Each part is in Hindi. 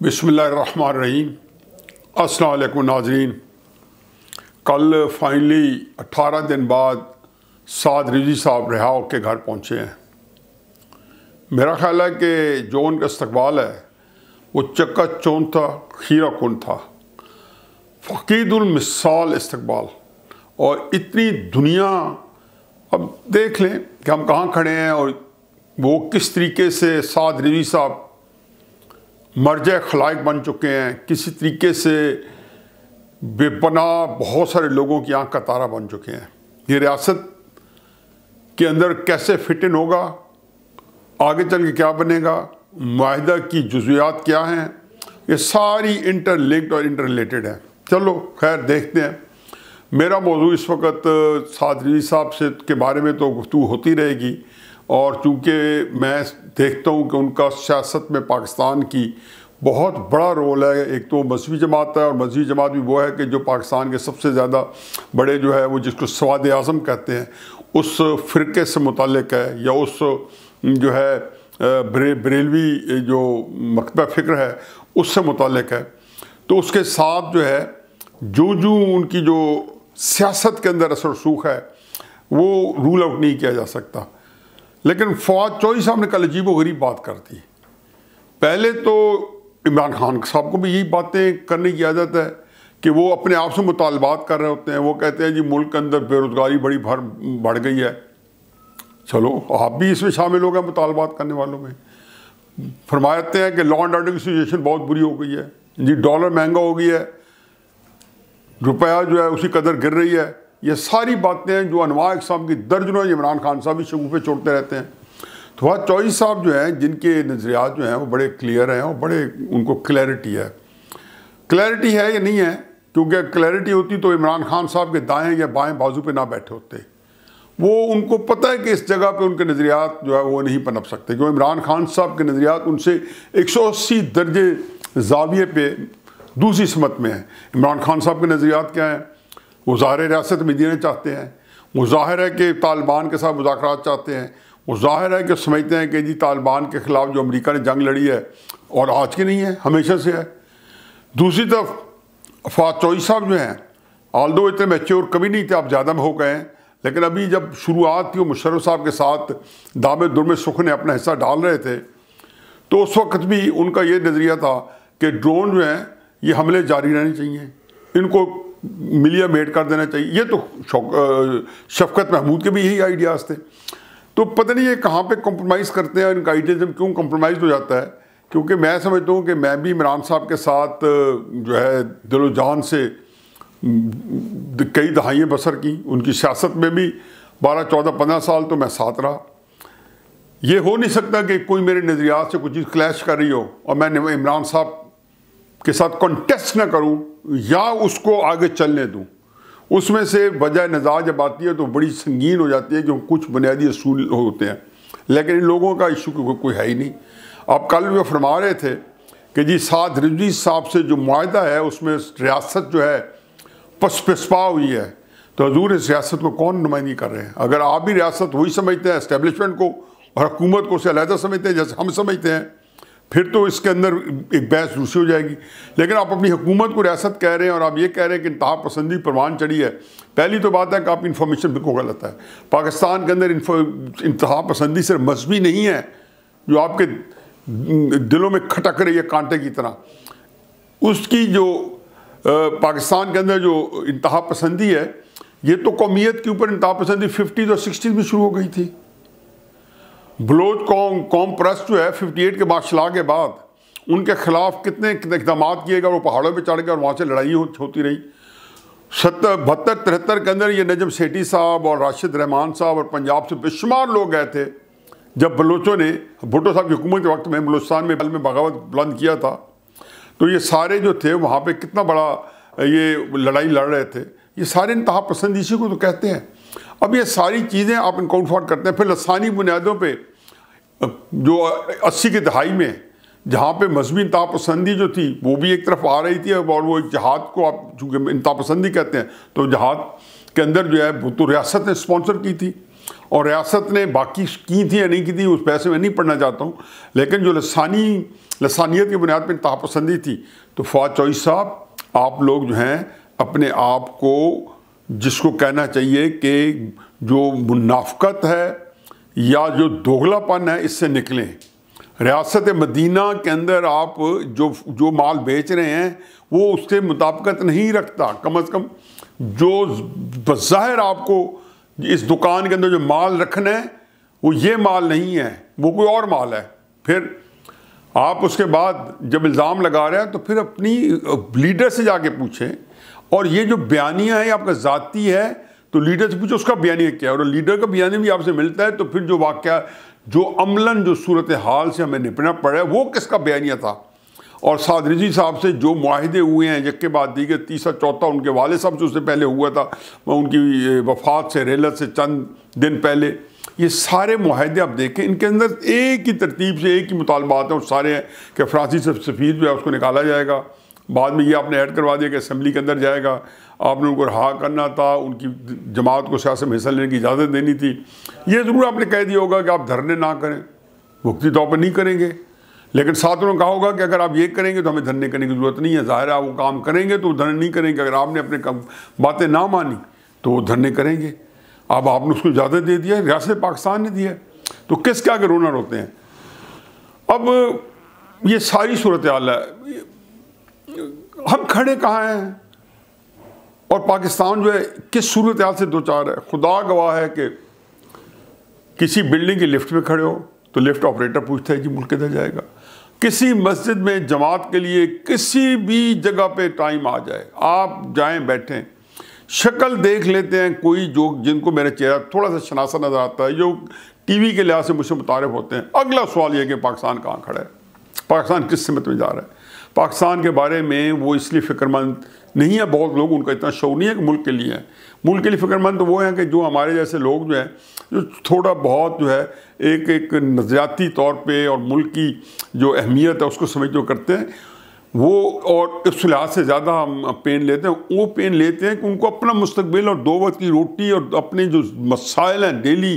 बिस्मिल्लाहिर्रहमानिर्रहीम। अस्सलाम वालेकुम नाज़रीन। कल फाइनली 18 दिन बाद साद रिजवी साहब रिहा होकर घर पहुँचे हैं। मेरा ख़्याल है कि जो उनका इस्तकबाल है वो चकाचौंध था, खीरा कुन था, फ़क़ीदुल मिसाल इस्तकबाल। और इतनी दुनिया, अब देख लें कि हम कहाँ खड़े हैं और वो किस तरीके से साद रिजवी साहब मर्ज खलाइक बन चुके हैं, किसी तरीके से बेपनाह बहुत सारे लोगों की आंख का तारा बन चुके हैं। ये रियासत के अंदर कैसे फिट इन होगा, आगे चल के क्या बनेगा, मुआहिदा की जुज़ियात क्या हैं, ये सारी इंटरलिंक्ड और इंटररिलेटेड है। चलो खैर देखते हैं। मेरा मौजू इस वक्त साद रिजवी साहब से के बारे में तो गुफ्तगू होती रहेगी, और चूँकि मैं देखता हूँ कि उनका सियासत में पाकिस्तान की बहुत बड़ा रोल है। एक तो मजहबी जमात है, और मजहबी जमात भी वो है कि जो पाकिस्तान के सबसे ज़्यादा बड़े जो है वो जिसको सवाद आज़म कहते हैं उस फ़िरके से मुताल्लिक़ है, या उस जो है बरेलवी जो मकतबा फ़िक्र है उससे मुताल्लिक़ है। तो उसके साथ जो है जो उनकी जो सियासत के अंदर असर रसूख है वो रूल आउट नहीं किया जा सकता। लेकिन फवाद चौधरी साहब ने कल अजीब व गरीब बात कर दी। पहले तो इमरान खान साहब को भी यही बातें करने की आदत है कि वो अपने आप से मुतालबात कर रहे होते हैं। वो कहते हैं जी मुल्क के अंदर बेरोज़गारी बड़ी बढ़ गई है। चलो आप भी इसमें शामिल हो गए मुतालबात करने वालों में। फरमाते हैं कि लॉ एंड ऑर्डर की सिचुएशन बहुत बुरी हो गई है जी, डॉलर महंगा हो गई है, रुपया जो है उसकी कदर गिर रही है। ये सारी बातें जो अनवा इकसाम की दर्जनों इमरान खान साहब भी शगुफ़े छोड़ते रहते हैं। तो वह चौधरी साहब जो हैं जिनके नज़रियात जो हैं वो बड़े क्लियर हैं और बड़े उनको क्लैरिटी है। क्लैरिटी है या नहीं है, क्योंकि क्लैरिटी होती तो इमरान खान साहब के दाएं या बाएं बाजू पे ना बैठे होते। वो उनको पता है कि इस जगह पे उनके नज़रियात जो है वो नहीं पनप सकते, क्योंकि इमरान खान साहब के नज़रियात उनसे 180 दर्जे जाविये पे दूसरी समत में है। इमरान खान साहब के नज़रियात क्या हैं? वो ज़ाहिर रियासत में देना चाहते हैं, वो ज़ाहिर है कि तालिबान के साथ मुज़ाकरात चाहते हैं, वो ज़ाहिर है कि समझते हैं कि जी तालिबान के ख़िलाफ़ जो अमेरिका ने जंग लड़ी है और आज की नहीं है, हमेशा से है। दूसरी तरफ फवाद चौधरी साहब जो हैं, ऑल्दो इतने मैच्योर कभी नहीं थे, आप ज़्यादा में हो गए हैं, लेकिन अभी जब शुरुआत थी वो मुशर्रफ साहब के साथ दामे दुर्मे सुख ने अपना हिस्सा डाल रहे थे, तो उस वक्त भी उनका ये नज़रिया था कि ड्रोन जो हैं ये हमले जारी रहने चाहिए, इनको मिलिया मेड कर देना चाहिए। ये तो शफकत महमूद के भी यही आइडियाज़ थे। तो पता नहीं ये कहाँ पे कॉम्प्रोमाइज़ करते हैं, इनका आइडियाज़म क्यों कॉम्प्रोमाइज़ हो जाता है। क्योंकि मैं समझता हूँ कि मैं भी इमरान साहब के साथ जो है दिलो जान से कई दहाइयाँ बसर की, उनकी सियासत में भी 12, 14, 15 साल तो मैं साथ रहा। ये हो नहीं सकता कि कोई मेरे नज़रियात से कुछ चीज़ क्लैश कर रही हो और मैं इमरान साहब के साथ कॉन्टेस्ट ना करूं या उसको आगे चलने दूं। उसमें से वजह नज़ार जब आती है तो बड़ी संगीन हो जाती है, क्योंकि कुछ बुनियादी असूल होते हैं, लेकिन इन लोगों का इशू कोई है ही नहीं। अब कल वो फरमा रहे थे कि जी साद रिजवी साहब से जो मुआहिदा है उसमें रियासत जो है पसपा हुई है, तो हजूर इस रियासत को कौन नुमाइंदगी कर रहे हैं? अगर आप भी रियासत वही समझते हैं, इस्टेब्लिशमेंट को और हुकूमत को उससे अलहदा समझते हैं जैसे हम समझते हैं, फिर तो इसके अंदर एक बहस दूसरी हो जाएगी। लेकिन आप अपनी हुकूमत को रियासत कह रहे हैं और आप ये कह रहे हैं कि इंतहा पसंदी परवान चढ़ी है। पहली तो बात है कि आप इन्फॉर्मेशन बिल्कुल गलत है। पाकिस्तान के अंदर इंतहा पसंदी सिर्फ मजहबी नहीं है जो आपके दिलों में खटक रही है कांटे की तरह। उसकी जो पाकिस्तान के अंदर जो इंतहा पसंदी है, ये तो कौमियत के ऊपर इंतहा पसंदी 50s और 60s में शुरू हो गई थी। बलोच कौम परस्त जो है 58 के मार्शल के बाद उनके खिलाफ कितने इक़दाम किए गए, वो पहाड़ों पे चढ़ गए और वहाँ से लड़ाई होती रही। 72-73 के अंदर ये नजम सेठी साहब और राशिद रहमान साहब और पंजाब से बेशुमार लोग गए थे जब बलोचों ने भुट्टो साहब की हुकूमत के वक्त में बलोचिस्तान में बगावत बुलंद किया था। तो ये सारे जो थे वहाँ पर कितना बड़ा ये लड़ाई लड़ रहे थे। ये सारे इंतहा पसंद इसी को तो कहते हैं। अब ये सारी चीज़ें आप इनको काउंट करते हैं। फिर लसानी बुनियादों पे जो 80 की दहाई में जहाँ पे मजहबी इंतहा पसंदी जो थी वो भी एक तरफ आ रही थी, और वो एक जहाद को आप चूँकि इंतहा पसंदी कहते हैं, तो जहाद के अंदर जो है वो तो रियासत ने स्पॉन्सर की थी। और रियासत ने बाकी की थी या नहीं की थी उस पैसे में नहीं पढ़ना चाहता हूँ, लेकिन जो लसानियत की बुनियाद पर इंतहापसंदी थी, तो फवाद चौधरी साहब आप लोग जो हैं अपने आप को, जिसको कहना चाहिए कि जो मुनाफकत है या जो दोगलापन है, इससे निकलें। रियासत मदीना के अंदर आप जो माल बेच रहे हैं वो उसके मुताबिकत नहीं रखता। कम अज़ कम जो बज़ाहिर आपको इस दुकान के अंदर जो माल रखना है वो ये माल नहीं है, वो कोई और माल है। फिर आप उसके बाद जब इल्ज़ाम लगा रहे हैं तो फिर अपनी लीडर से जाके पूछें। और ये जो बयानिया है आपका ज़ाती है, तो लीडर से पूछो उसका बयानिया क्या है, और लीडर का बयानिया भी आपसे मिलता है, तो फिर जो वाक़या जो अमलन जो सूरत हाल से हमें निपटना पड़ा है वो किसका बयानिया था। और साद रिज़वी साहब से जो मुआहिदे हुए हैं एक के बाद दीगर, तीसरा चौथा उनके वाले साहब से उससे पहले हुआ था, उनकी वफ़ात से रेलत से चंद दिन पहले, ये सारे मुआहिदे आप देखें, इनके अंदर एक ही तरतीब से एक ही मुतालबात हैं और सारे हैं कि फ़रांसी से सफ़ीर जो है उसको निकाला जाएगा। बाद में ये आपने ऐड करवा दिया कि असम्बली के अंदर जाएगा, आपने उनको रहा करना था, उनकी जमात को सियासत में हिस्सा लेने की इजाज़त देनी थी। ये ज़रूर आपने कह दिया होगा कि आप धरने ना करें, वक्ती तौर पर नहीं करेंगे, लेकिन साथ उन्होंने कहा होगा कि अगर आप ये करेंगे तो हमें धरने करने की ज़रूरत नहीं है। ज़ाहिर है वो काम करेंगे तो धरने नहीं करेंगे, अगर आपने अपने बातें ना मानी तो वो धरने करेंगे। अब आपने उसको इजाज़त दे दिया, रियासत पाकिस्तान ने दिया, तो किसके आगे रोना रोते हैं। अब ये सारी सूरत हाल है, हम खड़े कहाँ हैं और पाकिस्तान जो है किस सूरत हाल से दो चार है। खुदा गवाह है कि किसी बिल्डिंग की लिफ्ट में खड़े हो तो लिफ्ट ऑपरेटर पूछता है जी मुल्क किधर जाएगा। किसी मस्जिद में जमात के लिए किसी भी जगह पे टाइम आ जाए, आप जाएं बैठें, शक्ल देख लेते हैं कोई जो जिनको मेरा चेहरा थोड़ा सा शनासा नज़र आता है, जो टीवी के लिहाज से मुझसे मुतारिफ होते हैं। अगला सवाल यह कि पाकिस्तान कहाँ खड़ा है, पाकिस्तान किस सिमत में जा रहा है। पाकिस्तान के बारे में वो इसलिए फ़िक्रमंद नहीं है, बहुत लोग उनका इतना शौक नहीं है कि मुल्क के लिए है। मुल्क के लिए फ़िक्रमंद तो वो हैं कि जो हमारे जैसे लोग जो हैं, जो थोड़ा बहुत जो है एक नज़रियाती तौर पे और मुल्क की जो अहमियत है उसको समझ जो करते हैं वो, और इस लिहाज से ज़्यादा हम पेन लेते हैं। वो पेन लेते हैं कि उनको अपना मुस्तकबिल और 2 वक्त की रोटी और अपने जो मसाइल हैं डेली,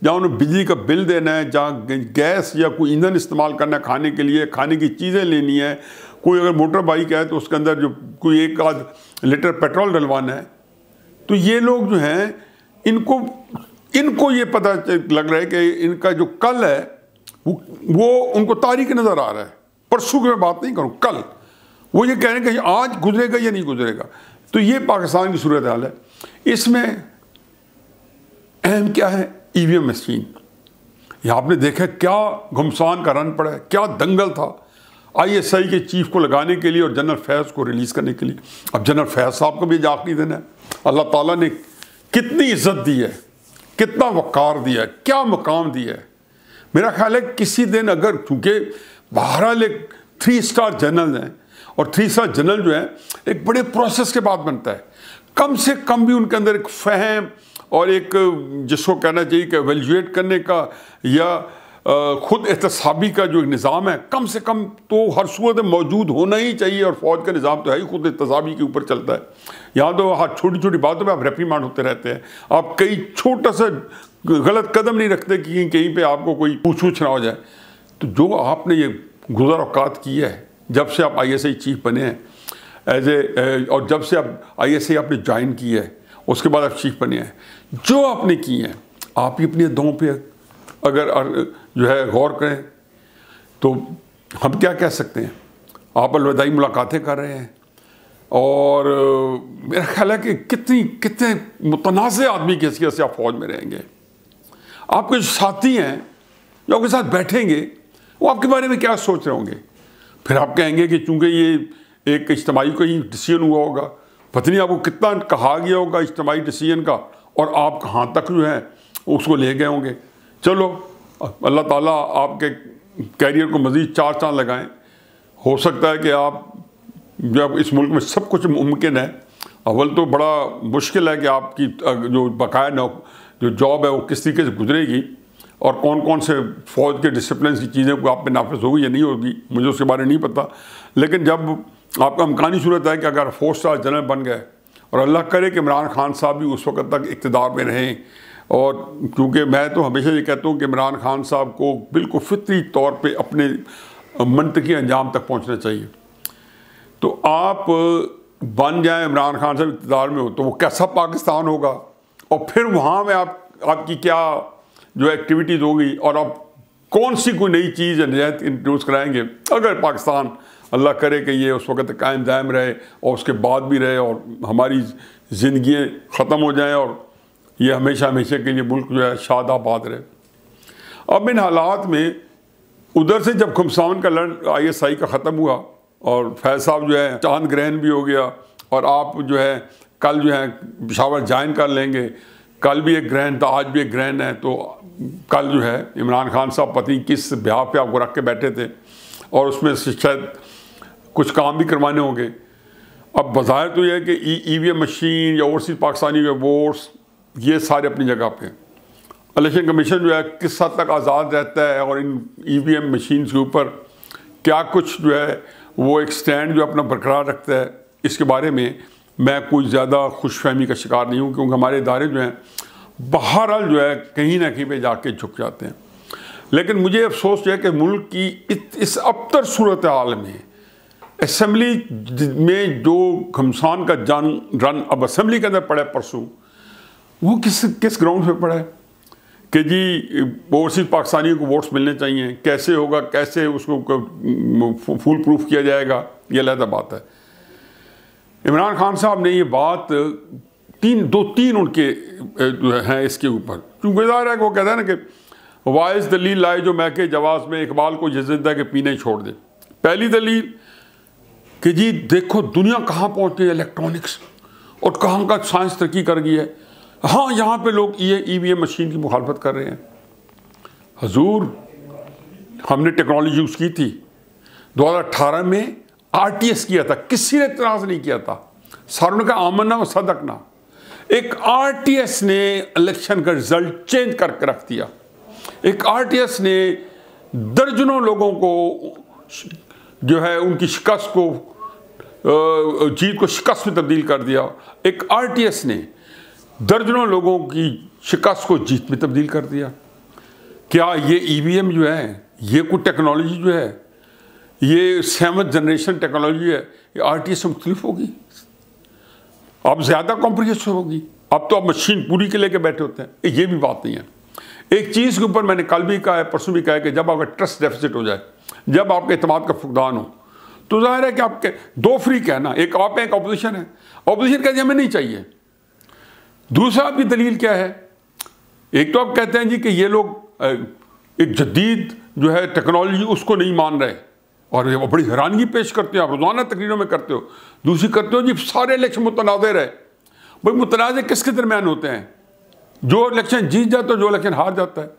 जहाँ उन्हें बिजली का बिल देना है, जहाँ गैस या कोई ईंधन इस्तेमाल करना है खाने के लिए, खाने की चीज़ें लेनी है, कोई अगर मोटर बाइक है तो उसके अंदर जो कोई 1 आध लीटर पेट्रोल डलवाना है, तो ये लोग जो हैं इनको ये पता लग रहा है कि इनका जो कल है वो उनको तारीख नज़र आ रहा है। परसों की मैं बात नहीं करूँ, कल वो ये कह रहे हैं कि आज गुजरेगा या नहीं गुजरेगा। तो ये पाकिस्तान की सूरत हाल है। इसमें अहम क्या है, EVM मशीन। ये आपने देखा क्या घमसान का रन पड़ा है, क्या दंगल था ISI के चीफ को लगाने के लिए और जनरल फैज़ को रिलीज़ करने के लिए। अब जनरल फैज़ साहब को भी आखिरी दिन है, अल्लाह ताला ने कितनी इज्जत दी है, कितना वक़ार दिया है, क्या मकाम दिया है। मेरा ख्याल है किसी दिन अगर, चूँकि बहरहाल एक 3 स्टार जनरल हैं और 3 स्टार जनरल जो है एक बड़े प्रोसेस के बाद बनता है, कम से कम भी उनके अंदर एक फ़हम और एक जिसको कहना चाहिए कि एवेल्युएट करने का या ख़ुद एहतसाबी का जो निज़ाम है, कम से कम तो हर सूरत में मौजूद होना ही चाहिए। और फ़ौज का निज़ाम तो है ही ख़ुद एहतसाबी के ऊपर चलता है। यहाँ तो हर छोटी छोटी बातों पे आप रेप्रीमांड होते रहते हैं, आप कई छोटा सा गलत कदम नहीं रखते कि कहीं पे आपको कोई पूछ ना हो जाए। तो जो आपने ये गुज़र औकात की है जब से आप ISI चीफ बने हैं और जब से आप ISI आपने ज्वाइन की है, उसके बाद आप चीफ बने हैं, जो आपने की हैं, आप ही अपनी अदाओं पे अगर जो है गौर करें तो हम क्या कह सकते हैं। आप अलविदाई मुलाकातें कर रहे हैं और मेरा ख्याल है कि कितने मुतनाज़ आदमी की हैसियत से आप फौज में रहेंगे। आपके जो साथी हैं जो आपके साथ बैठेंगे वो आपके बारे में क्या सोच रहे होंगे। फिर आप कहेंगे कि चूँकि ये एक इज्तिमाई का ही डिसीजन हुआ होगा, पता नहीं आपको कितना कहा गया होगा इज्तिमाई डिसीजन का, और आप कहाँ तक जो है उसको ले गए होंगे। चलो अल्लाह ताला आपके कैरियर को मज़ीद 4 चांद लगाएं। हो सकता है कि आप जब इस मुल्क में सब कुछ मुमकिन है, अव्वल तो बड़ा मुश्किल है कि आपकी जो बकाया जो जॉब है वो किस तरीके से गुजरेगी और कौन कौन से फ़ौज के डिसिप्लिन की चीज़ें को आप पे नाफिज होगी या नहीं होगी, मुझे उसके बारे में नहीं पता। लेकिन जब आपका इम्कानी सूरत है कि अगर 4 स्टार जनरल बन गए और अल्लाह करे कि इमरान खान साहब भी उस वक्त तक इक़्तिदार में रहें और क्योंकि मैं तो हमेशा ये कहता हूँ कि इमरान खान साहब को बिल्कुल फितरी तौर पे अपने मंतकी अंजाम तक पहुँचना चाहिए। तो आप बन जाएं इमरान खान साहब इक़्तिदार में हो तो वो कैसा पाकिस्तान होगा, और फिर वहाँ में आपकी क्या जो एक्टिविटीज़ होगी, और आप कौन सी कोई नई चीज़ नजायत इंट्रोड्यूस कराएंगे। अगर पाकिस्तान अल्लाह करे कि ये उस वक़्त कायम दायम रहे और उसके बाद भी रहे और हमारी ज़िंदगी ख़त्म हो जाएं और ये हमेशा हमेशा के लिए मुल्क जो है शाद आबाद रहे। अब इन हालात में उधर से जब खमसान का ISI का ख़त्म हुआ और फैज़ साहब जो है चांद ग्रहण भी हो गया, और आप जो है कल जो है पेशावर ज्वाइन कर लेंगे, कल भी एक ग्रहण था, आज भी एक ग्रहण है, तो कल जो है इमरान खान साहब पता नहीं किस ब्याह पे आपको रख के बैठे थे और उसमें शायद कुछ काम भी करवाने होंगे। अब बज़ाहिर तो यह है कि EVM मशीन या ओवरसीज़ पाकिस्तानी के वोट्स ये सारे अपनी जगह पे, इलेक्शन कमीशन जो है किस हद तक आज़ाद रहता है और इन EVM मशीन के ऊपर क्या कुछ जो है वो एक स्टैंड जो अपना बरकरार रखता है, इसके बारे में मैं कोई ज़्यादा खुशफहमी का शिकार नहीं हूँ, क्योंकि हमारे इदारे जो हैं बहरहाल जो है कहीं ना कहीं पे जाके झुक जाते हैं। लेकिन मुझे अफसोस है कि मुल्क की इस अबतर सूरत हाल में असम्बली में जो घमसान का रन अब असम्बली के अंदर पड़ा है परसों, वो किस ग्राउंड पे पड़ा है कि जी ओवरसीज़ पाकिस्तानियों को वोट्स मिलने चाहिए, कैसे होगा, कैसे उसको फुल प्रूफ किया जाएगा, ये अलग बात है। इमरान खान साहब ने ये बात दो तीन उनके हैं इसके ऊपर, क्योंकि ज़ाहिर है कि वो कहता है ना कि वाइस दलील लाए जो महके जवाज़ में इकबाल को ये ज़िंदा के पीने छोड़ दे। पहली दलील कि जी देखो दुनिया कहाँ पहुँची है, इलेक्ट्रॉनिक्स और कहाँ का साइंस तरक्की कर गई है। हाँ, यहाँ पे लोग ये EVM मशीन की मुखालफत कर रहे हैं। हजूर, हमने टेक्नोलॉजी यूज़ की थी 2018 में, RTS किया था, किसी ने इतराज़ नहीं किया था, सारों का आमना व सदकना। एक RTS ने इलेक्शन का रिजल्ट चेंज करके रख दिया। एक RTS ने दर्जनों लोगों को जो है उनकी शिकस्त को जीत को शिकस्त में तब्दील कर दिया। एक RTS ने दर्जनों लोगों की शिकस्त को जीत में तब्दील कर दिया। क्या ये EVM जो है ये कोई टेक्नोलॉजी जो है ये 7th जनरेशन टेक्नोलॉजी है, ये RTS से मुख्तलिफ होगी, अब ज़्यादा कॉम्प्रिहेंसिव होगी। अब तो आप मशीन पूरी के लेके बैठे होते हैं, ये भी बात नहीं है। एक चीज़ के ऊपर मैंने कल भी कहा है, परसों भी कहा है कि जब आपका ट्रस्ट डेफिसिट हो जाए, जब आपके एतमाद का फुकदान हो, तो जाहिर है कि आपके दो फ्रीक है ना, एक आप है एक अपोजिशन है। अपोजिशन कहती है हमें नहीं चाहिए। दूसरा आपकी दलील क्या है? एक तो आप कहते हैं जी कि ये लोग एक जदीद जो है टेक्नोलॉजी उसको नहीं मान रहे, और ये बड़ी हैरानगी पेश करते हो, आप रोज़ाना तकरीरों में करते हो। दूसरी करते हो जी सारे इलेक्शन मुतनाज़िर है। भाई मुतनाज़िर किसके दरमियान होते हैं? जो इलेक्शन जीत जाता है, जो इलेक्शन हार जाता है।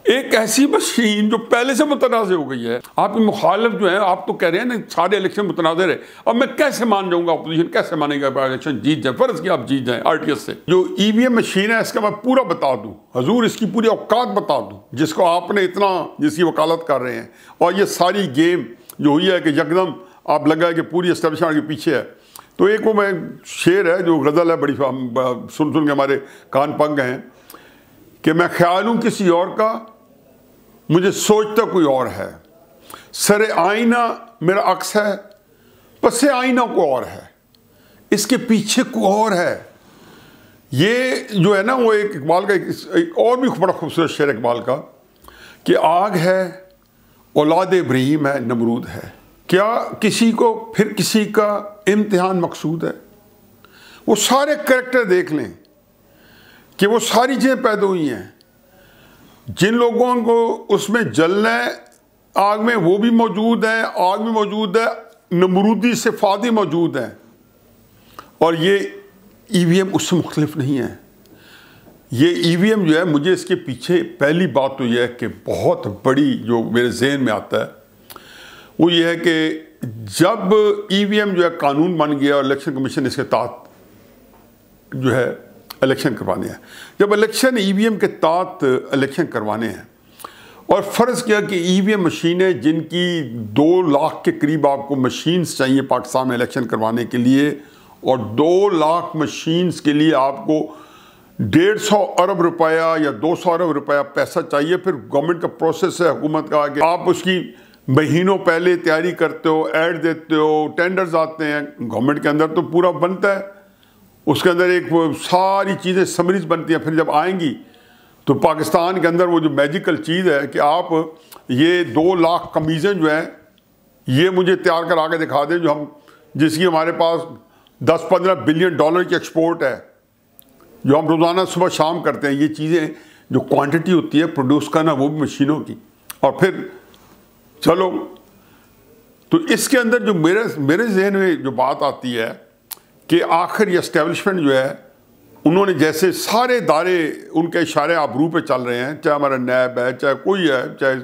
एक ऐसी मशीन जो पहले से मुतनाज़िर हो गई है, आपकी मुखालिफ जो है, आप तो कह रहे हैं ना सारे इलेक्शन मुतनाज़िर है। अब मैं कैसे मान जाऊंगा, अपोजिशन कैसे मानेगा इलेक्शन जीत जाए? फर्ज किया आप जीत जाए RTS से। जो EVM मशीन है इसका मैं पूरा बता दूं, हजूर इसकी पूरी औकात बता दूं, जिसको आपने इतना जिसकी वकालत कर रहे हैं, और ये सारी गेम जो हुई है कि यकदम आप लगा है कि पूरी एस्टेब्लिशमेंट के पीछे है। तो एक वो मैं शेर है जो गज़ल है, बड़ी सुन के हमारे कान पक गए हैं कि मैं ख्याल हूँ किसी और का, मुझे सोचता कोई और है, सरे आईना मेरा अक्स है, पसे आईना को और है, इसके पीछे को और है। ये जो है ना वो एक इकबाल का एक और भी बड़ा खूबसूरत शेर इकबाल का कि आग है औलाद इब्राहीम है नमरूद है, क्या किसी को फिर किसी का इम्तिहान मकसूद है। वो सारे करैक्टर देख लें कि वो सारी चीज़ें पैदा हुई हैं, जिन लोगों को उसमें जलना है आग में वो भी मौजूद है, आग भी मौजूद है, नमरूदी सिफात मौजूद है। और ये EVM उससे मुख्तलिफ नहीं है। ये EVM जो है, मुझे इसके पीछे पहली बात तो यह है कि बहुत बड़ी जो मेरे जहन में आता है वो ये है कि जब EVM जो है कानून बन गया और इलेक्शन कमीशन इसके तहत जो है इलेक्शन करवाने हैं, जब इलेक्शन EVM के तहत इलेक्शन करवाने हैं और फ़र्ज़ किया कि EVM मशीनें जिनकी 2 लाख के करीब आपको मशीन्स चाहिए पाकिस्तान में इलेक्शन करवाने के लिए, और 2 लाख मशीन्स के लिए आपको 150 अरब रुपया या 200 अरब रुपया पैसा चाहिए। फिर गवर्नमेंट का प्रोसेस है हुकूमत का कि आप उसकी महीनों पहले तैयारी करते हो, ऐड देते हो, टेंडर्स आते हैं। गवर्नमेंट के अंदर तो पूरा बनता है, उसके अंदर एक सारी चीज़ें समरीज बनती हैं। फिर जब आएंगी तो पाकिस्तान के अंदर वो जो मैजिकल चीज़ है कि आप ये 2 लाख कमीज़ें जो हैं ये मुझे तैयार करा के दिखा दें, जो हम जिसकी हमारे पास 10-15 बिलियन डॉलर की एक्सपोर्ट है, जो हम रोज़ाना सुबह शाम करते हैं। ये चीज़ें जो क्वांटिटी होती है प्रोड्यूस करना, वो भी मशीनों की। और फिर चलो, तो इसके अंदर जो मेरे जहन में जो बात आती है कि आखिर ये एस्टेब्लिशमेंट जो है, उन्होंने जैसे सारे दायरे उनके इशारे आबरू पे चल रहे हैं, चाहे हमारा नैब है, चाहे कोई है, चाहे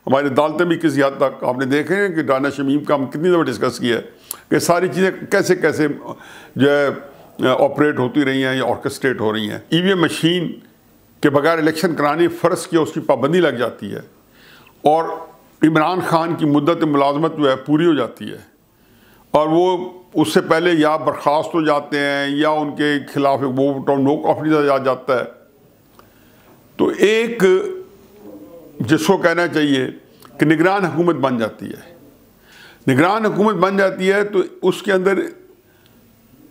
हमारी अदालतें भी किसी हद तक आपने देखे हैं कि डाना शमीम का हम कितनी दफ़ा डिस्कस किया है कि सारी चीज़ें कैसे कैसे जो है ऑपरेट होती रही हैं या ऑर्केस्ट्रेट हो रही हैं। ईवीएम मशीन के बगैर इलेक्शन कराने फ़र्ज की उसकी पाबंदी लग जाती है और इमरान खान की मुद्दत मुलाजमत जो है पूरी हो जाती है और वो उससे पहले या बर्खास्त हो जाते हैं या उनके खिलाफ वोट और नो कॉन्फिडेंस आ जाता है। तो एक जिसको कहना चाहिए कि निगरान हुकूमत बन जाती है। निगरान हुकूमत बन जाती है तो उसके अंदर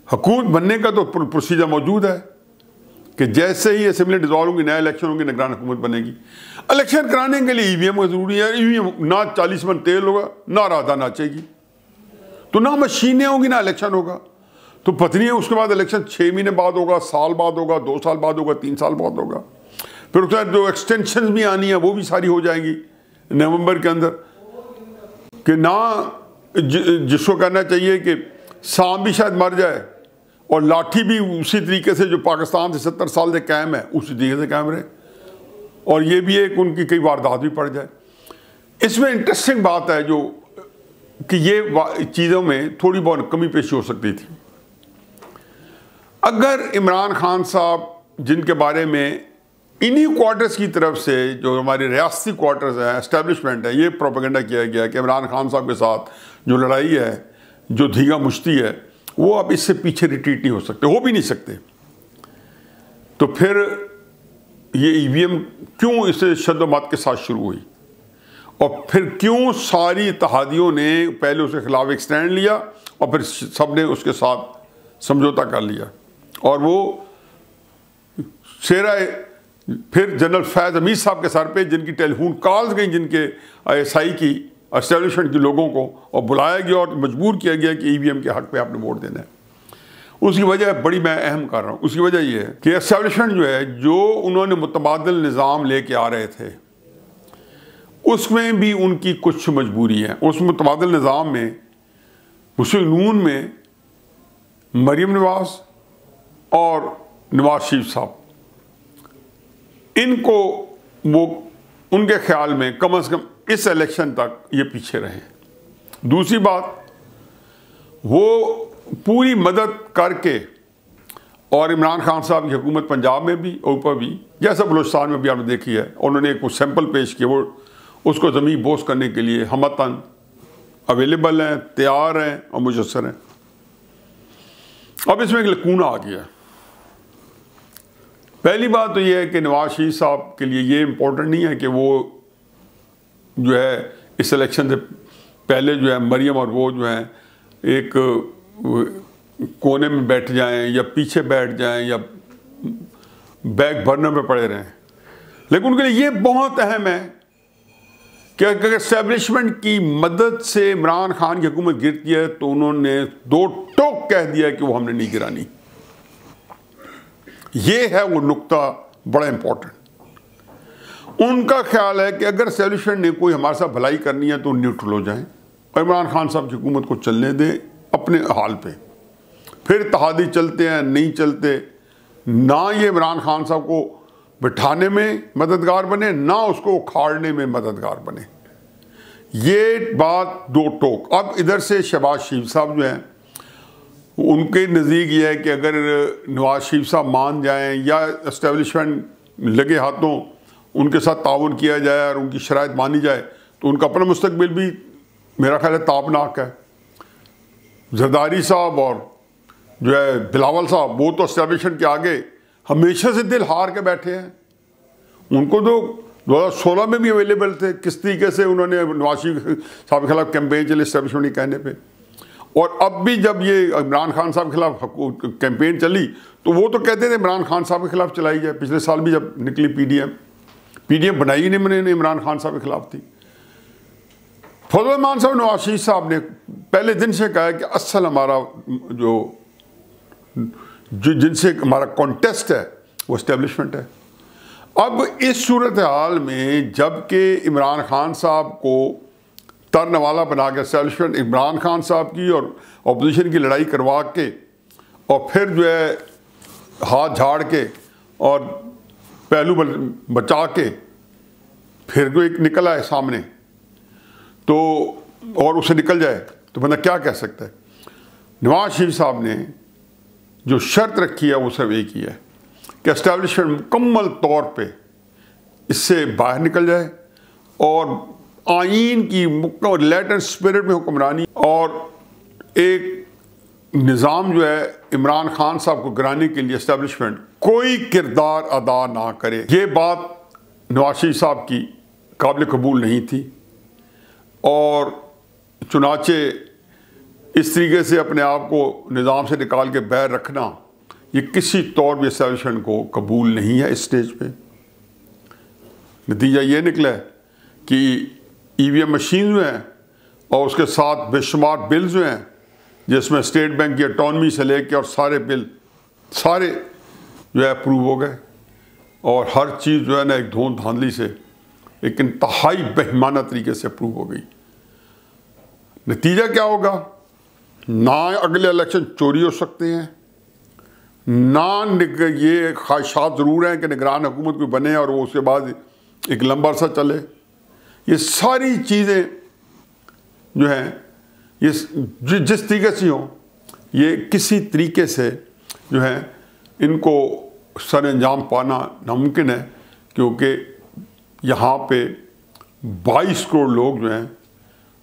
हुकूमत बनने का तो प्रोसीजर मौजूद है कि जैसे ही असेंबली डिजॉल्व होगी, नया इलेक्शन होंगे, निगरान हुकूमत बनेगी। इलेक्शन कराने के लिए ईवीएम का जरूरी है। ईवीएम ना 40 मन तेल होगा, ना राधा नाचेगी, तो ना मशीनें होंगी, ना इलेक्शन होगा। तो पत्नी है उसके बाद इलेक्शन 6 महीने बाद होगा, साल बाद होगा, 2 साल बाद होगा, 3 साल बाद होगा। फिर उसके बाद जो एक्सटेंशन भी आनी है वो भी सारी हो जाएंगी नवंबर के अंदर। कि ना जिसको कहना चाहिए कि सांप भी शायद मर जाए और लाठी भी उसी तरीके से जो पाकिस्तान से 70 साल से कायम है उसी तरीके से कायम रहे, और ये भी एक उनकी कई वारदात भी पड़ जाए। इसमें इंटरेस्टिंग बात है जो कि ये चीज़ों में थोड़ी बहुत कमी पेशी हो सकती थी अगर इमरान खान साहब, जिनके बारे में इन्हीं क्वार्टर्स की तरफ से, जो हमारे रियासती क्वार्टर्स हैं, एस्टेब्लिशमेंट है, ये प्रोपेगेंडा किया गया कि इमरान खान साहब के साथ जो लड़ाई है, जो धीगा मुश्ती है, वो अब इससे पीछे रिट्रीट नहीं हो सकते, हो भी नहीं सकते। तो फिर ये ईवीएम क्यों इसे शद्दोमत के साथ शुरू हुई और फिर क्यों सारी इत्तेहादियों ने पहले उसके खिलाफ एक स्टैंड लिया और फिर सब ने उसके साथ समझौता कर लिया। और वो शेरा फिर जनरल फैज़ हमीद साहब के सर पे, जिनकी टेलीफोन कॉल्स गई, जिनके आईएसआई की एस्टेब्लिशमेंट के लोगों को, और बुलाया गया और मजबूर किया गया कि ईवीएम के हक पे आपने वोट देना है। उसकी वजह बड़ी मैं अहम कर रहा हूँ। उसकी वजह यह है कि एस्टेब्लिशमेंट जो है, जो उन्होंने मुतबादिल निज़ाम लेके आ रहे थे, उसमें भी उनकी कुछ मजबूरी है। उस मुतबादिल निज़ाम में मुस्लिम नून में मरीम नवाज और नवाज शरीफ साहब, इनको वो उनके ख्याल में कम से कम इस इलेक्शन तक ये पीछे रहे। दूसरी बात, वो पूरी मदद करके, और इमरान खान साहब की हुकूमत पंजाब में भी और ऊपर भी, जैसा बलूचिस्तान में भी आपने देखी है, उन्होंने एक सैंपल पेश किया, वो उसको ज़मीन बोस करने के लिए हमतन अवेलेबल हैं, तैयार हैं और मुयस्सर हैं। अब इसमें एक लकूना आ गया। पहली बात तो यह है कि नवाज शरीफ साहब के लिए ये इम्पोर्टेंट नहीं है कि वो जो है इस इलेक्शन से पहले जो है मरियम और वो जो है एक कोने में बैठ जाएं या पीछे बैठ जाएं या बैक बर्नर में पड़े रहें, लेकिन उनके लिए ये बहुत अहम है कि अगर एस्टेब्लिशमेंट की मदद से इमरान खान की हुकूमत गिरती है तो उन्होंने 2 टोक कह दिया कि वो हमने नहीं गिरानी। ये है वो नुक्ता बड़ा इंपॉर्टेंट। उनका ख्याल है कि अगर एस्टेब्लिशमेंट ने कोई हमारे साथ भलाई करनी है तो न्यूट्रल हो जाए और इमरान खान साहब की हुकूमत को चलने दें अपने हाल पे। फिर इत्तेहादी चलते हैं, नहीं चलते, ना ये इमरान खान साहब को बिठाने में मददगार बने, ना उसको उखाड़ने में मददगार बने। ये बात 2 टोक। अब इधर से शहबाज शरीफ साहब जो हैं, उनके नज़दीक ये है कि अगर नवाज शरीफ साहब मान जाएं या एस्टेब्लिशमेंट लगे हाथों उनके साथ ताउन किया जाए और उनकी शराइत मानी जाए तो उनका अपना मुस्तकबिल भी मेरा ख्याल है ताबनाक है। जरदारी साहब और जो है बिलावल साहब, वो तो एस्टेब्लिशमेंट के आगे हमेशा से दिल हार के बैठे हैं। उनको तो 2016 में भी अवेलेबल थे, किस तरीके से उन्होंने नवाज शरीफ साहब के खिलाफ कैंपेन चली एस्टेब्लिशमेंट के कहने पे। और अब भी जब ये इमरान खान साहब के खिलाफ कैंपेन चली तो वो तो कहते थे इमरान खान साहब के खिलाफ चलाई जाए। पिछले साल भी जब निकली पीडीएम बनाई नहीं मैंने, इमरान खान साहब के खिलाफ थी। फजल रहमान साहब नवाज शरीफ साहब ने पहले दिन से कहा कि असल हमारा जो जिनसे हमारा कॉन्टेस्ट है वो एस्टेब्लिशमेंट है। अब इस सूरत हाल में जबकि इमरान खान साहब को तरनवाला बना के एस्टेब्लिशमेंट इमरान खान साहब की और अपोजिशन की लड़ाई करवा के और फिर जो है हाथ झाड़ के और पहलू बचा के फिर जो एक निकल आए सामने तो और उसे निकल जाए तो बंदा क्या कह सकता है। नवाज शरीफ साहब ने जो शर्त रखी है वो सिर्फ एक ही है कि एस्टेब्लिशमेंट मुकम्मल तौर पे इससे बाहर निकल जाए और आइन की लेटर स्पिरिट में हुक्मरानी और एक निज़ाम जो है इमरान खान साहब को गिराने के लिए एस्टेब्लिशमेंट कोई किरदार अदा ना करे। ये बात नवाज शरीफ साहब की काबिल कबूल नहीं थी और चुनाचे इस तरीके से अपने आप को निज़ाम से निकाल के बाहर रखना ये किसी तौर भी एस्टेब्लिशमेंट को कबूल नहीं है इस स्टेज पे। नतीजा ये निकला है कि ईवीएम मशीन जो हैं और उसके साथ बेशुमार बिल जो हैं जिसमें स्टेट बैंक की ऑटोनॉमी से लेके और सारे बिल सारे जो है अप्रूव हो गए और हर चीज़ जो है ना एक धोन धांधली से एक इंतहाई बेईमाना तरीके से अप्रूव हो गई। नतीजा क्या होगा? ना अगले इलेक्शन चोरी हो सकते हैं, ना ये ख्वाहिशात ज़रूर हैं कि निगरान हुकूमत कोई बने और वो उसके बाद एक लंबा सा चले। ये सारी चीज़ें जो हैं ये जिस तरीके से हों ये किसी तरीके से जो है इनको सर अंजाम पाना नामुमकिन है क्योंकि यहाँ पे 22 करोड़ लोग जो हैं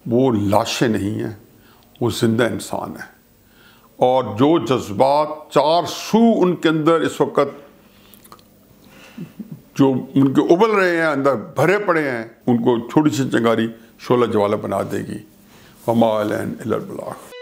वो लाशें नहीं हैं, वो जिंदा इंसान है और जो जज्बात 4 सू उनके अंदर इस वक्त जो उनके उबल रहे हैं अंदर भरे पड़े हैं उनको छोटी सी चिंगारी शोला ज्वाला बना देगी। वमा अलैना इल्लल बलाग।